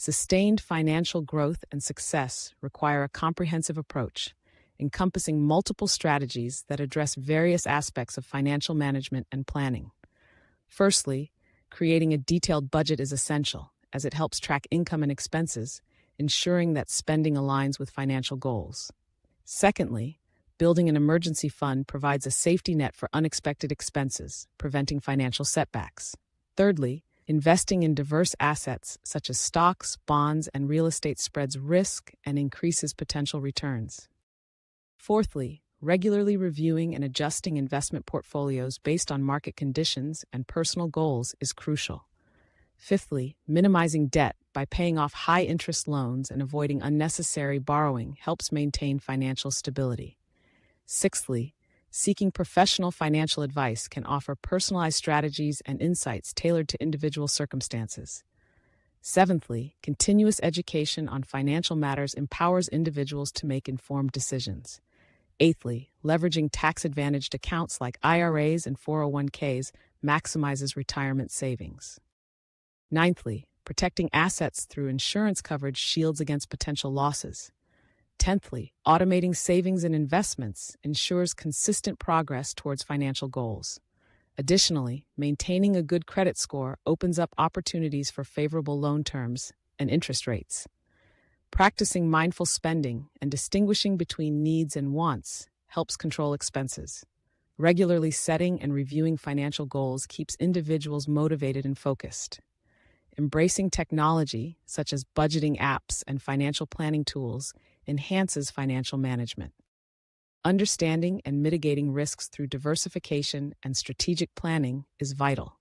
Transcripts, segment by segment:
Sustained financial growth and success require a comprehensive approach, encompassing multiple strategies that address various aspects of financial management and planning. Firstly, creating a detailed budget is essential, as it helps track income and expenses, ensuring that spending aligns with financial goals. Secondly, building an emergency fund provides a safety net for unexpected expenses, preventing financial setbacks. Thirdly, investing in diverse assets such as stocks, bonds, and real estate spreads risk and increases potential returns. Fourthly, regularly reviewing and adjusting investment portfolios based on market conditions and personal goals is crucial. Fifthly, minimizing debt by paying off high-interest loans and avoiding unnecessary borrowing helps maintain financial stability. Sixthly, seeking professional financial advice can offer personalized strategies and insights tailored to individual circumstances. Seventhly, continuous education on financial matters empowers individuals to make informed decisions. Eighthly, leveraging tax-advantaged accounts like IRAs and 401ks maximizes retirement savings. Ninthly, protecting assets through insurance coverage shields against potential losses. Tenthly, automating savings and investments ensures consistent progress towards financial goals. Additionally, maintaining a good credit score opens up opportunities for favorable loan terms and interest rates. Practicing mindful spending and distinguishing between needs and wants helps control expenses. Regularly setting and reviewing financial goals keeps individuals motivated and focused. Embracing technology, such as budgeting apps and financial planning tools, enhances financial management. Understanding and mitigating risks through diversification and strategic planning is vital.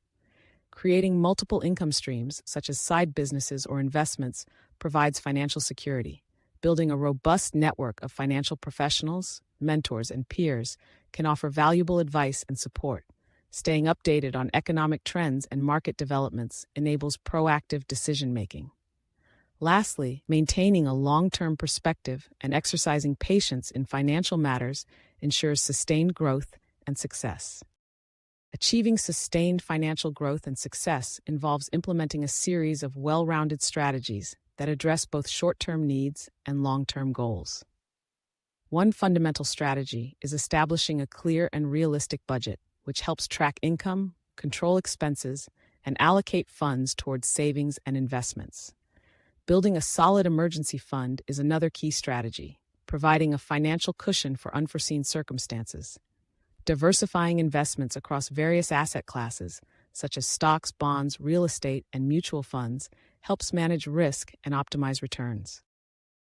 Creating multiple income streams, such as side businesses or investments, provides financial security. Building a robust network of financial professionals, mentors, and peers can offer valuable advice and support. Staying updated on economic trends and market developments enables proactive decision-making. Lastly, maintaining a long-term perspective and exercising patience in financial matters ensures sustained growth and success. Achieving sustained financial growth and success involves implementing a series of well-rounded strategies that address both short-term needs and long-term goals. One fundamental strategy is establishing a clear and realistic budget, which helps track income, control expenses, and allocate funds towards savings and investments. Building a solid emergency fund is another key strategy, providing a financial cushion for unforeseen circumstances. Diversifying investments across various asset classes, such as stocks, bonds, real estate, and mutual funds, helps manage risk and optimize returns.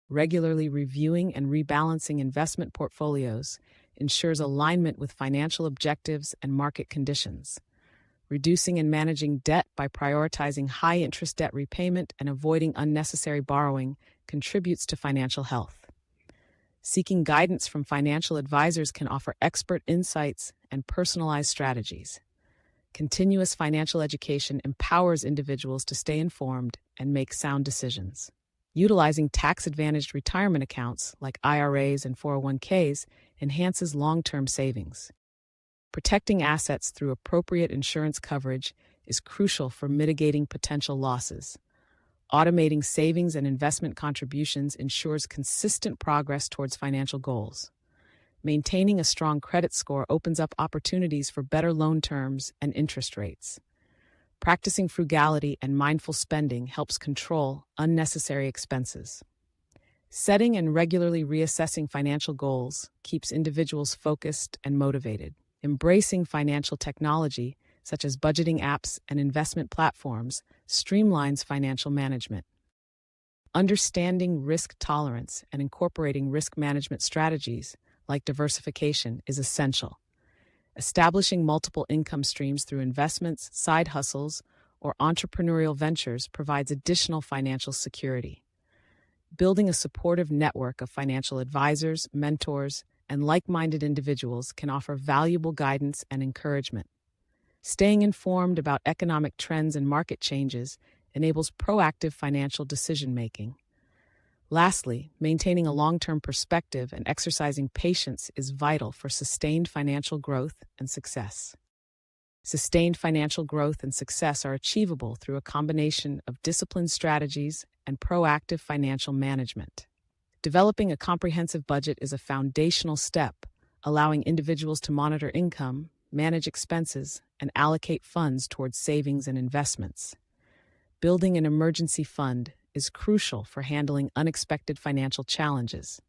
Regularly reviewing and rebalancing investment portfolios ensures alignment with financial objectives and market conditions. Reducing and managing debt by prioritizing high-interest debt repayment and avoiding unnecessary borrowing contributes to financial health. Seeking guidance from financial advisors can offer expert insights and personalized strategies. Continuous financial education empowers individuals to stay informed and make sound decisions. Utilizing tax-advantaged retirement accounts like IRAs and 401ks enhances long-term savings. Protecting assets through appropriate insurance coverage is crucial for mitigating potential losses. Automating savings and investment contributions ensures consistent progress towards financial goals. Maintaining a strong credit score opens up opportunities for better loan terms and interest rates. Practicing frugality and mindful spending helps control unnecessary expenses. Setting and regularly reassessing financial goals keeps individuals focused and motivated. Embracing financial technology, such as budgeting apps and investment platforms, streamlines financial management. Understanding risk tolerance and incorporating risk management strategies, like diversification, is essential. Establishing multiple income streams through investments, side hustles, or entrepreneurial ventures provides additional financial security. Building a supportive network of financial advisors, mentors, and like-minded individuals can offer valuable guidance and encouragement. Staying informed about economic trends and market changes enables proactive financial decision-making. Lastly, maintaining a long-term perspective and exercising patience is vital for sustained financial growth and success. Sustained financial growth and success are achievable through a combination of disciplined strategies and proactive financial management. Developing a comprehensive budget is a foundational step, allowing individuals to monitor income, manage expenses, and allocate funds towards savings and investments. Building an emergency fund is crucial for handling unexpected financial challenges.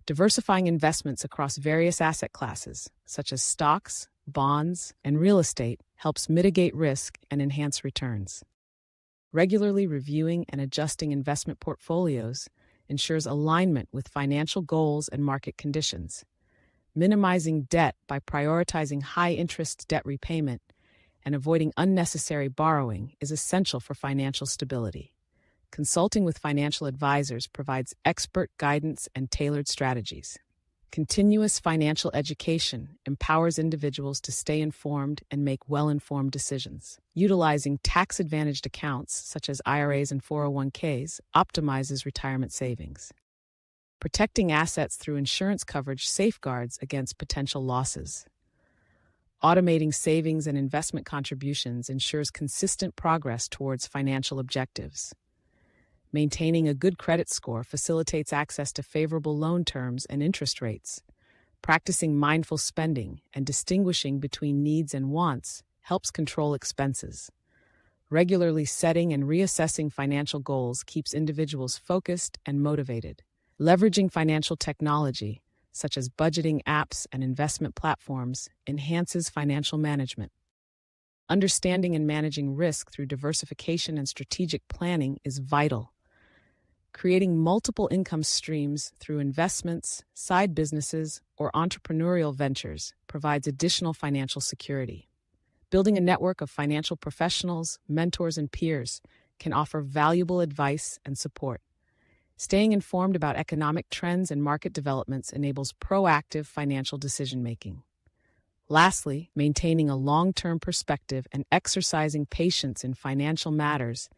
Diversifying investments across various asset classes, such as stocks, bonds, and real estate, helps mitigate risk and enhance returns. Regularly reviewing and adjusting investment portfolios ensures alignment with financial goals and market conditions. Minimizing debt by prioritizing high-interest debt repayment and avoiding unnecessary borrowing is essential for financial stability. Consulting with financial advisors provides expert guidance and tailored strategies. Continuous financial education empowers individuals to stay informed and make well-informed decisions. Utilizing tax-advantaged accounts, such as IRAs and 401ks, optimizes retirement savings. Protecting assets through insurance coverage safeguards against potential losses. Automating savings and investment contributions ensures consistent progress towards financial objectives. Maintaining a good credit score facilitates access to favorable loan terms and interest rates. Practicing mindful spending and distinguishing between needs and wants helps control expenses. Regularly setting and reassessing financial goals keeps individuals focused and motivated. Leveraging financial technology, such as budgeting apps and investment platforms, enhances financial management. Understanding and managing risk through diversification and strategic planning is vital. Creating multiple income streams through investments, side businesses, or entrepreneurial ventures provides additional financial security. Building a network of financial professionals, mentors, and peers can offer valuable advice and support. Staying informed about economic trends and market developments enables proactive financial decision-making. Lastly, maintaining a long-term perspective and exercising patience in financial matters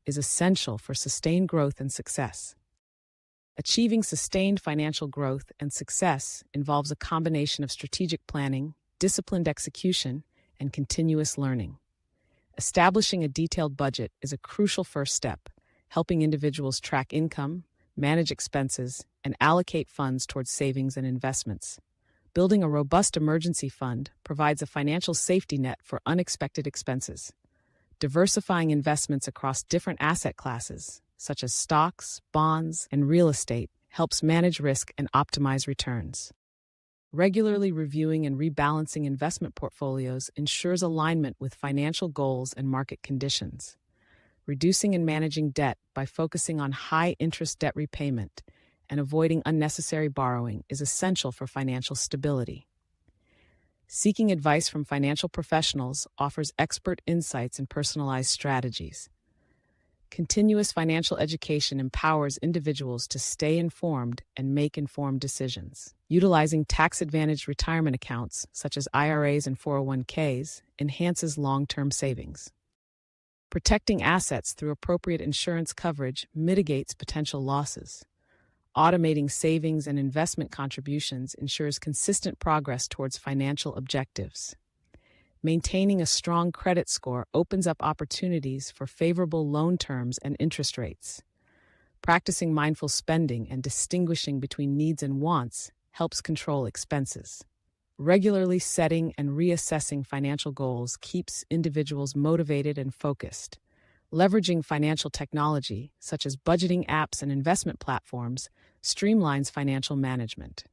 is essential for sustained growth and success. Achieving sustained financial growth and success involves a combination of strategic planning, disciplined execution, and continuous learning. Establishing a detailed budget is a crucial first step, helping individuals track income, manage expenses, and allocate funds towards savings and investments. Building a robust emergency fund provides a financial safety net for unexpected expenses. Diversifying investments across different asset classes, such as stocks, bonds, and real estate, helps manage risk and optimize returns. Regularly reviewing and rebalancing investment portfolios ensures alignment with financial goals and market conditions. Reducing and managing debt by focusing on high-interest debt repayment and avoiding unnecessary borrowing is essential for financial stability. Seeking advice from financial professionals offers expert insights and personalized strategies. Continuous financial education empowers individuals to stay informed and make informed decisions. Utilizing tax-advantaged retirement accounts, such as IRAs and 401ks, enhances long-term savings. Protecting assets through appropriate insurance coverage mitigates potential losses. Automating savings and investment contributions ensures consistent progress towards financial objectives. Maintaining a strong credit score opens up opportunities for favorable loan terms and interest rates. Practicing mindful spending and distinguishing between needs and wants helps control expenses. Regularly setting and reassessing financial goals keeps individuals motivated and focused. Leveraging financial technology, such as budgeting apps and investment platforms, streamlines financial management.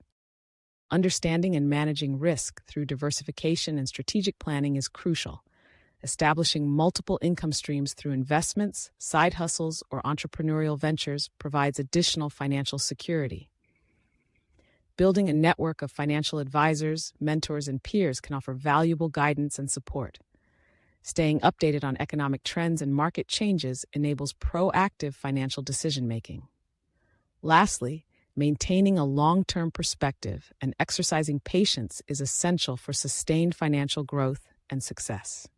Understanding and managing risk through diversification and strategic planning is crucial. Establishing multiple income streams through investments, side hustles, or entrepreneurial ventures provides additional financial security. Building a network of financial advisors, mentors, and peers can offer valuable guidance and support. Staying updated on economic trends and market changes enables proactive financial decision-making. Lastly, maintaining a long-term perspective and exercising patience is essential for sustained financial growth and success.